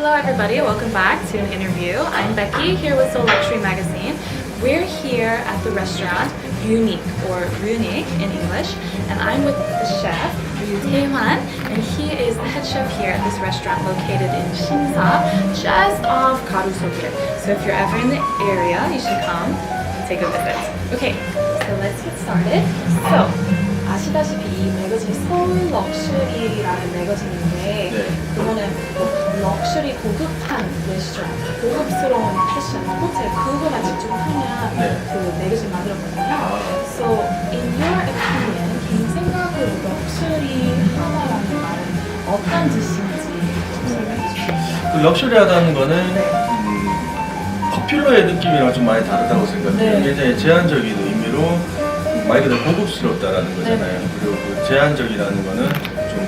Hello everybody, welcome back to an interview. I'm Becky here with Seoul Luxury Magazine. We're here at the restaurant Unique or Runique in English, and I'm with the chef Ryu Tae-hwan, and he is the head chef here at this restaurant located in Shinsa, just off Garuseokil. So if you're ever in the area, you should come take a visit. Okay, so let's get started. So 아시다시피 이 매거진이 서울 럭셔리라는 매거진인데 그거는 럭셔리 고급한 레스토랑, 고급스러운 패션, 호텔 그거만 집중하면 그 매거진 만들었거든요. So in your opinion, 개인 생각으로 럭셔리 하다라는 말은 어떤 뜻인지 좀 설명해 주세요. 그 럭셔리하다는 거는 퍼퓰러의 느낌이랑 좀 많이 다르다고 생각해요. 이게 이제 제한적인 의미로 말 그대로 고급스럽다라는 거잖아요. 그리고 그 제한적이라는 거는 좀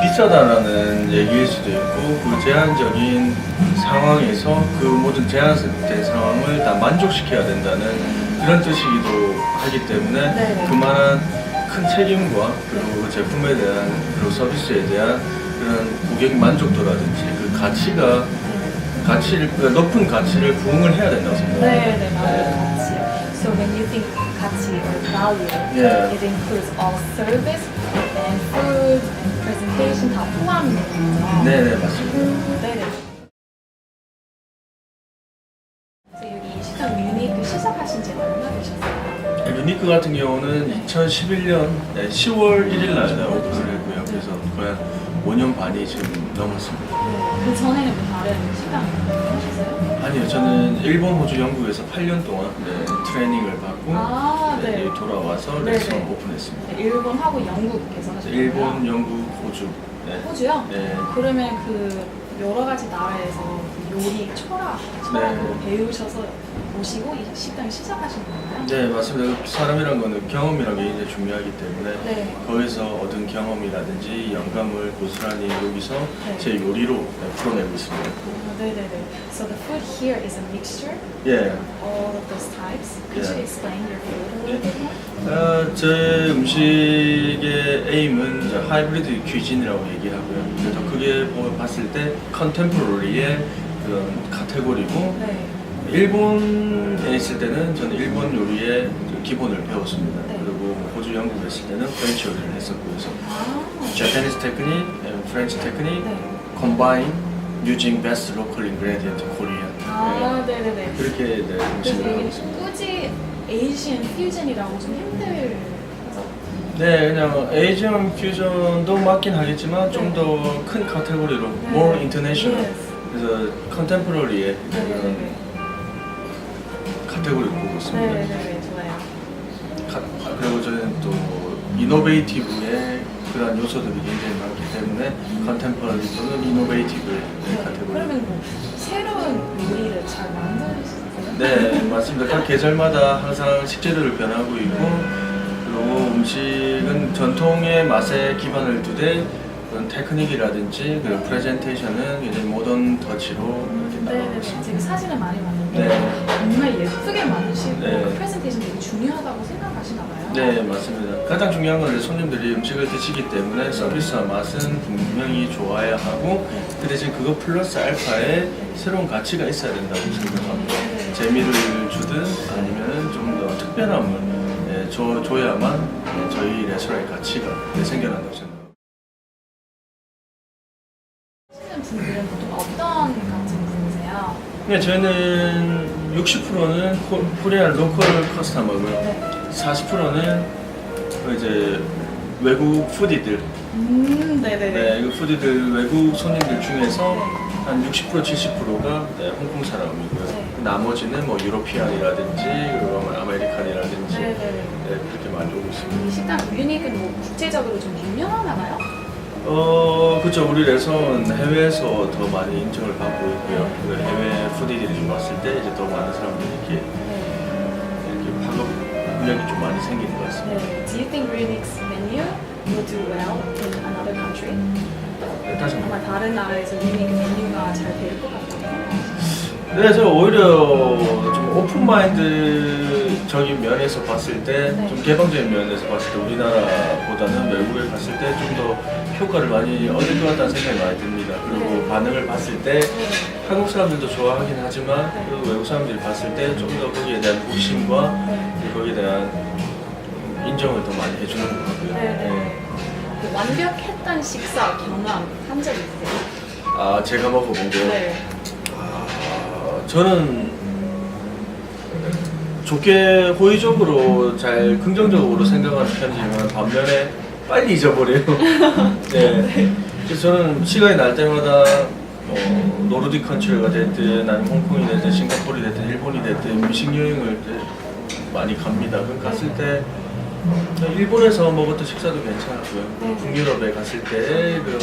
비싸다라는 얘기일 수도 있고, 그 제한적인 상황에서 그 모든 제한된 상황을 다 만족시켜야 된다는 그런 뜻이기도 하기 때문에 그만한 큰 책임과 그리고 그 제품에 대한 그리고 서비스에 대한 그런 고객 만족도라든지 그 가치를 높은 가치를 부응을 해야 된다고 생각합니다. 네, 맞아요. 가치. So when you think 가치 or value, it includes all service and food and presentation 다 포함된 거죠. 네, 맞습니다. 네네. 그래서 여기 식당 유니크 시작하신 지 얼마나 되셨어요? 유니크 같은 경우는 2011년 10월 1일 날 오픈을 했고요. 그래서 거의 한 5년 반이 지금 넘었습니다. 그 전에는 뭐 다른 식당 하셨어요? 아니요, 저는 일본, 호주, 영국에서 8년 동안 트레이닝을 받고 돌아와서 레스토랑 오픈했습니다. 네, 일본하고 영국에서 하셨어요? 일본, 영국, 호주. 호주요? 네. 그러면 그 여러 가지 나라에서 그 요리 철학을 배우셔서 오시고 이 식당을 시작하신 건가요? 네, 맞습니다. 사람이란 거는 경험이라는 게 굉장히 중요하기 때문에 거기서 얻은 경험이라든지 영감을 고스란히 여기서 제 요리로 풀어내고 있습니다. 네네네. So the food here is a mixture of all of those types. Could you explain your food a little bit more? 제 음식의 에임은 이제 하이브리드 퀴진이라고 얘기하고요. 더 크게 봤을 때 컨템포러리의 그런 카테고리고 일본에 있을 때는 저는 일본 요리의 기본을 배웠습니다. 그리고 호주, 영국에 있을 때는 프렌치 요리를 했었고 그래서 Japanese technique and French technique combine using best local ingredient Korean. 네네네. 그렇게 음식을 하고 있습니다. 굳이 에이시안 퓨전이라고 좀 힘들죠? 네, 그냥 에이지언 퓨전도 맞긴 하겠지만 좀 더 큰 카테고리로 more international. 그래서 컨템포러리의 그런 카테고리를 보고 있습니다. 네, 좋아요. 그리고 저는 또 이노베이티브의 그런 요소들이 굉장히 많기 때문에 컨템포러리 또는 이노베이티브의 카테고리. 그러면 뭐 새로운 요리를 잘 만드시나요? 네, 맞습니다. 각 계절마다 항상 식재료를 변하고 있고 그리고 음식은 전통의 맛에 기반을 두되 그런 테크닉이라든지 그런 프레젠테이션은 이제 모던 터치로 이렇게 나가고 있습니다. 지금 사진을 많이 봤는데 정말 예쁘게 만드시고 그 프레젠테이션 되게 중요하다고 생각하시나 봐요? 네, 맞습니다. 가장 중요한 건 손님들이 음식을 드시기 때문에 서비스와 맛은 분명히 좋아야 하고 그 대신 그거 플러스 알파에 새로운 가치가 있어야 된다고 생각합니다. 재미를 주든 아니면 좀 더 특별함을 줘야만 저희 레스토랑의 가치가 생겨난다고 생각합니다. 분들은 보통 어떤 같은 분이세요? 네, 저희는 60%는 코리안 로컬 커스터머고요. 40%는 이제 외국 푸디들. 네네네. 그 푸디들 외국 손님들 중에서 한 60% 70%가 홍콩 사람이고요. 나머지는 뭐 유로피안이라든지 그리고 아메리칸이라든지 그렇게 많이 오고 있습니다. 이 식당 유니크는 뭐 국제적으로 좀 유명하나 봐요? 그렇죠. 우리 레스토랑은 해외에서 더 많이 인정을 받고 있고요. 그 해외 푸디들이 좀 왔을 때 이제 더 많은 사람들이 이렇게 학업 능력이 좀 많이 생기는 것 같습니다. Do you think Runique's menu will do well in another country? 다시 한번. 아마 다른 나라에서 유니크 메뉴가 잘 될 것 같아요. 네, 저 오히려 좀 오픈 마인드적인 면에서 봤을 때, 네. 좀 개방적인 면에서 봤을 때 우리나라보다는 외국에 갔을 때 좀 더 효과를 많이 얻을 것 같다는 생각이 많이 듭니다. 그리고 네. 반응을 봤을 때 한국 사람들도 좋아하긴 하지만 네. 그 외국 사람들이 봤을 때 좀 더 거기에 대한 호기심과 네. 거기에 대한 인정을 더 많이 해주는 것 같고요. 네. 그 완벽했던 식사 경험 한 적 있으세요? 아, 제가 먹어본 거요? 네. 저는 좋게 호의적으로 잘 긍정적으로 생각하는 편이지만 반면에 빨리 잊어버려요. 네. 그래서 저는 시간이 날 때마다 노르딕 컨트리가 됐든 아니면 홍콩이 됐든 싱가포르이 됐든 일본이 됐든 음식 여행을 많이 갑니다. 그럼 갔을 때 일본에서 먹었던 식사도 괜찮았고요. 네. 북유럽에 갔을 때 그런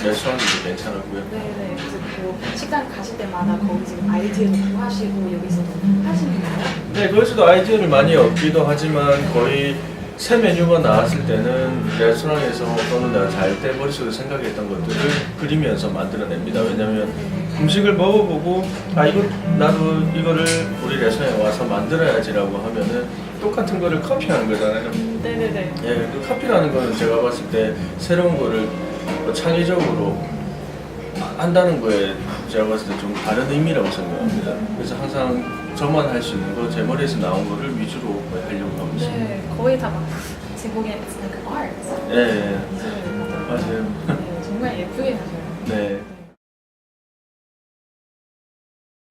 레스토랑들도 괜찮았고요. 네네. 그래서 그 식당 가실 때마다 거기 지금 아이디어도 구하시고 여기서도 하시는 거예요? 네, 거기서도 아이디어를 많이 얻기도 하지만 거의 새 메뉴가 나왔을 때는 레스토랑에서 또는 내가 잘 때 머릿속에 생각했던 것들을 그리면서 만들어냅니다. 왜냐면 음식을 먹어보고 이거 나도 이거를 우리 레스토랑에 와서 만들어야지라고 하면은 똑같은 거를 커피하는 거잖아요. 네네네. 예, 그 커피라는 거는 제가 봤을 때 새로운 거를 창의적으로 한다는 거에 제가 봤을 때 좀 다른 의미라고 생각합니다. 그래서 항상 저만 할 수 있는 거, 제 머리에서 나온 거를 위주로 하려고 하고 있습니다. 네, 거의 다 막 제목에 it's like art. 예, 예. 맞아요. 네, 정말 예쁘게 하셔요. 네.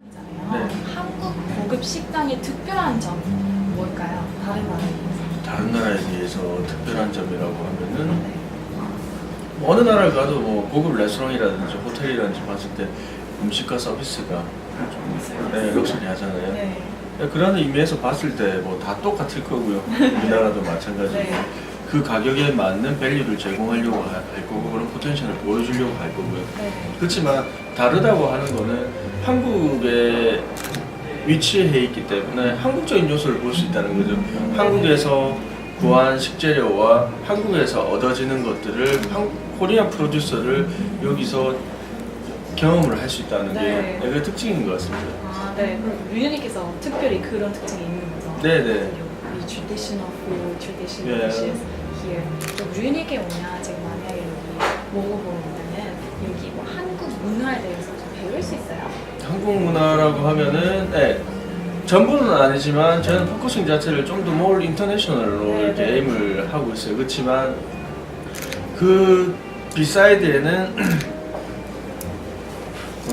있잖아요. 네. 한국 고급 식당의 특별한 점 뭘까요? 다른 나라에 비해서. 다른 나라에 비해서 특별한 점이라고 하면은 네. 어느 나라를 가도 뭐 고급 레스토랑이라든지 호텔이라든지 봤을 때 음식과 서비스가 좀 럭셔리하잖아요. 네. 그런 의미에서 봤을 때 뭐 다 똑같을 거고요. 우리나라도 마찬가지고 네. 그 가격에 맞는 밸류를 제공하려고 할 거고 그런 포텐셜을 보여주려고 할 거고요. 네. 그렇지만 다르다고 하는 거는 한국에 위치해 있기 때문에 한국적인 요소를 볼 수 있다는 거죠. 한국에서 구한 식재료와 한국에서 얻어지는 것들을 코리안 프로듀서를 여기서 경험을 할 수 있다는 네. 게 그 특징인 것 같습니다. 아, 네. 그럼 류현님께서 특별히 그런 특징이 있는 거죠? 네네. 이 traditional food, traditional Yeah. dishes here. 또 류현님께 오면 지금 만약에 여기 먹어보러 오면은 여기 뭐 한국 문화에 대해서 좀 배울 수 있어요? 한국 문화라고 하면은 전부는 아니지만 저는 포커싱 자체를 좀 더 more 인터내셔널로 네, 이렇게 네. 에임을 하고 있어요. 그렇지만 그 비사이드에는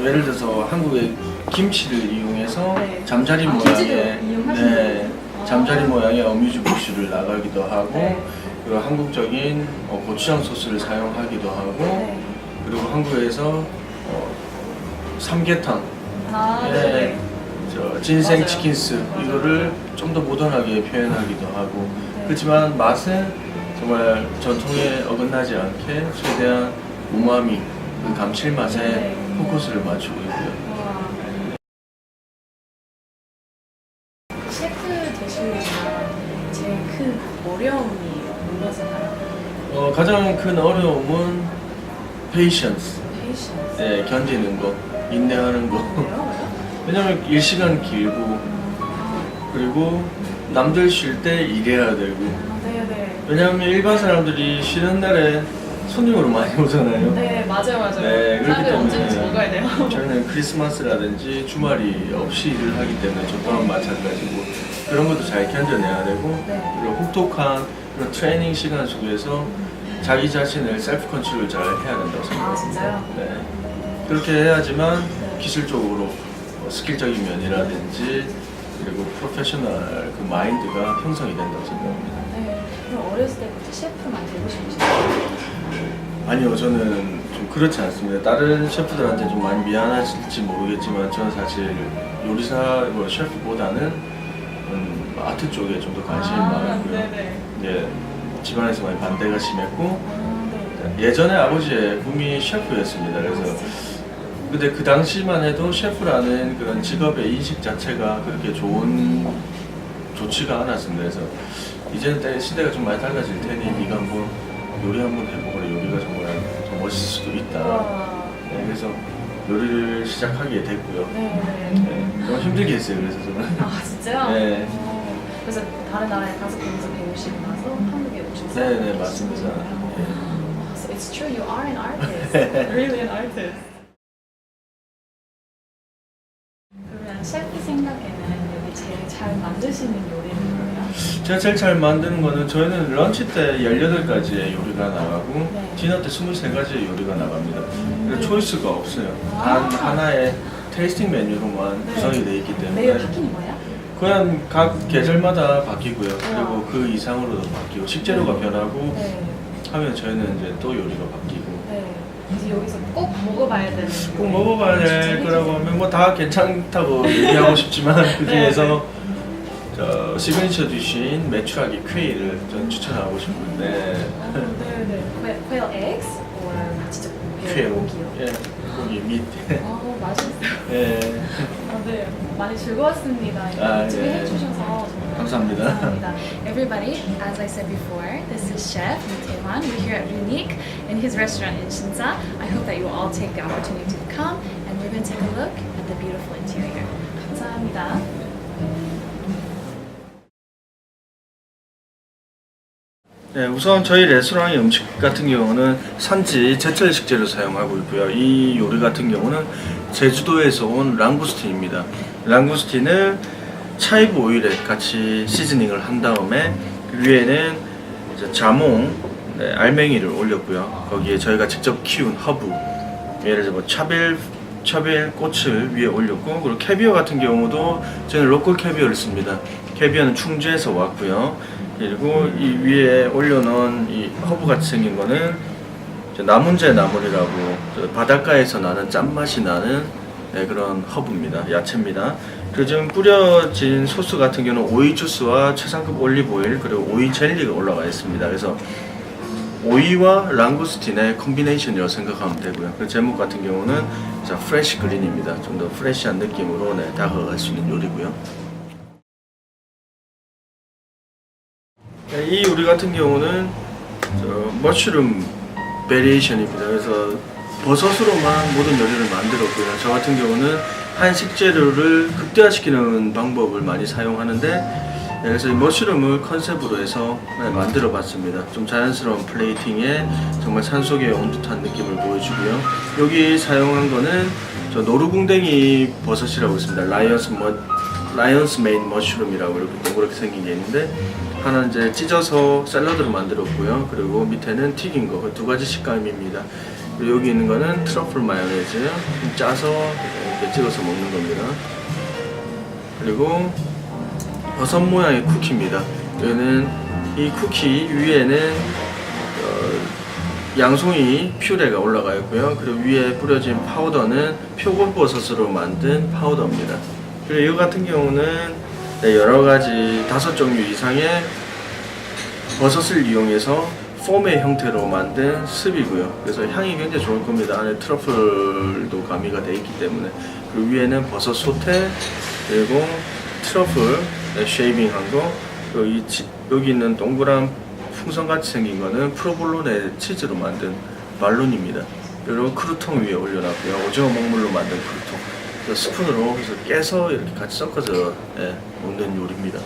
예를 들어서 한국의 김치를 이용해서 네. 잠자리 김치도 모양의 이용하시는 거예요? 잠자리 모양의 어뮤즈 부시를 나가기도 하고 네. 그리고 한국적인 고추장 소스를 사용하기도 하고 네. 그리고 한국에서 삼계탕 아, 예, 네. 저 진생 맞아요. 치킨스 맞아요. 이거를 좀 더 모던하게 표현하기도 하고 네. 그렇지만 맛은 정말 전통에 어긋나지 않게 최대한 우마미 그 감칠맛에 네. 포커스를 맞추고 있고요. 와. 셰프 되시려면 제일 큰 어려움이 뭐였을까요? 가장 큰 어려움은 patience, 페이션스. 예, 견디는 거, 인내하는 거. 왜요? 왜냐면 일시간 길고 그리고 남들 쉴 때 일해야 되고 네네. 왜냐하면 일반 사람들이 쉬는 날에 손님으로 많이 오잖아요. 네, 맞아요. 네, 그렇기 사람들 때문에 언제든지 먹어야 돼요. 저희는 크리스마스라든지 주말이 없이 일을 하기 때문에 저 또한 마찬가지고 그런 것도 잘 견뎌내야 되고 네. 그리고 혹독한 그런 트레이닝 시간 속에서 자기 자신을 셀프 컨트롤 잘 해야 된다고 생각합니다. 아, 진짜요? 네. 그렇게 해야지만 네. 기술적으로 스킬적인 면이라든지 그리고 프로페셔널 그 마인드가 형성이 된다고 생각합니다. 네. 그럼 어렸을 때부터 셰프만 되고 싶으셨어요? 아니요, 저는 좀 그렇지 않습니다. 다른 셰프들한테 좀 많이 미안하실지 모르겠지만 저는 사실 요리사, 셰프보다는 아트 쪽에 좀 더 관심이 많았고요. 네네. 예, 집안에서 많이 반대가 심했고 아, 네. 예전에 아버지의 꿈이 셰프였습니다. 그래서 근데 그 당시만 해도 셰프라는 그런 직업의 인식 자체가 그렇게 좋지가 않았습니다. 그래서 이제는 시대가 좀 많이 달라질 테니 네가 한번 요리 한번 해보거라. 요리가 정말 좀 멋있을 수도 있다. 와. 네, 그래서 요리를 시작하게 됐고요. 네. 네, 좀 힘들게 했어요. 그래서 저는. 아 진짜요? 네. 그래서 다른 나라에 가서 거기서 배우시고 나서 한국에 오셔서 네, 맞습니다. 예. So it's true, you are an artist. Really an artist. 그러면 셰프 생각에는 여기 제일 잘 만드시는 요리는 뭐예요? 제가 제일 잘 만드는 거는 저희는 런치 때 18가지의 요리가 나가고 네. 디너 때 23가지의 요리가 나갑니다. 그래서 초이스가 없어요. 아. 단 하나의 테이스팅 메뉴로만 네. 구성이 되어 있기 때문에 매일 바뀌는 거예요? 그냥 각 계절마다 바뀌고요. 그리고 그 이상으로도 바뀌고 식재료가 변하고 네. 하면 저희는 이제 또 요리가 바뀌고 네. 그래서 여기서 꼭 먹어봐야 되는 꼭 먹어봐야 될 거라고 하면 뭐 다 괜찮다고 얘기하고 싶지만 그 중에서 저 시그니처 디쉬인 메추라기 퀘이를 전 추천하고 싶은데 네네. quail eggs or 진짜 퀘이 고기요? 예, 고기 밑 맛있어요. 예. 네, 많이 즐거웠습니다. 아, 인터뷰 네. 해주셔서 정말 감사합니다. 감사합니다. Everybody, as I said before, this is Chef Lee Tae-hwan. We're here at Unique in his restaurant in Shinsa. I hope that you will all take the opportunity to come and we're going to take a look at the beautiful interior. 감사합니다. 네, 우선 저희 레스토랑의 음식 같은 경우는 산지 제철 식재를 사용하고 있고요. 이 요리 같은 경우는 제주도에서 온 랑구스틴입니다. 랑구스틴을 차이브 오일에 같이 시즈닝을 한 다음에 위에는 이제 자몽, 네, 알맹이를 올렸고요. 거기에 저희가 직접 키운 허브, 예를 들어 차빌 꽃을 위에 올렸고, 그리고 캐비어 같은 경우도 저는 로컬 캐비어를 씁니다. 캐비어는 충주에서 왔고요. 그리고 이 위에 올려놓은 이 허브같이 생긴 거는 나문제 나물이라고 바닷가에서 나는 짠맛이 나는 네, 그런 허브입니다. 야채입니다. 그리고 지금 뿌려진 소스 같은 경우는 오이 주스와 최상급 올리브 오일 그리고 오이 젤리가 올라가 있습니다. 그래서 오이와 랑구스틴의 콤비네이션이라고 생각하면 되고요. 그 제목 같은 경우는 자, 프레시 그린입니다. 좀 더 프레시한 느낌으로 네, 다가갈 수 있는 요리고요. 네, 이 요리 같은 경우는 머쉬룸 베리에이션입니다. 그래서 버섯으로만 모든 요리를 만들었고요. 저 같은 경우는 한 식재료를 극대화시키는 방법을 많이 사용하는데 네, 그래서 이 머쉬룸을 컨셉으로 해서 네, 만들어 봤습니다. 좀 자연스러운 플레이팅에 정말 산속에 온 듯한 느낌을 보여주고요. 여기 사용한 거는 저 노루궁뎅이 버섯이라고 있습니다. 라이언스 메인 머쉬룸이라고 이렇게 동그랗게 생긴 게 있는데 하나는 이제 찢어서 샐러드로 만들었고요. 그리고 밑에는 튀긴 거, 두 가지 식감입니다. 그리고 여기 있는 거는 트러플 마요네즈, 좀 짜서 이렇게 찍어서 먹는 겁니다. 그리고 버섯 모양의 쿠키입니다. 여기는 이 쿠키 위에는 양송이 퓨레가 올라가 있고요. 그리고 위에 뿌려진 파우더는 표고버섯으로 만든 파우더입니다. 그리고 이거 같은 경우는 네, 여러 가지 5종류 이상의 버섯을 이용해서 폼의 형태로 만든 습이고요. 그래서 향이 굉장히 좋을 겁니다. 안에 트러플도 가미가 되어 있기 때문에. 그리고 위에는 버섯 소테, 그리고 트러플 네, 쉐이빙한 거, 그리고 여기 있는 동그란 풍선같이 생긴 거는 프로볼로네 치즈로 만든 말론입니다. 그리고 크루통 위에 올려놨고요. 오징어 먹물로 만든 크루통. 스푼으로 해서 깨서 이렇게 같이 섞어서 예, 먹는 요리입니다.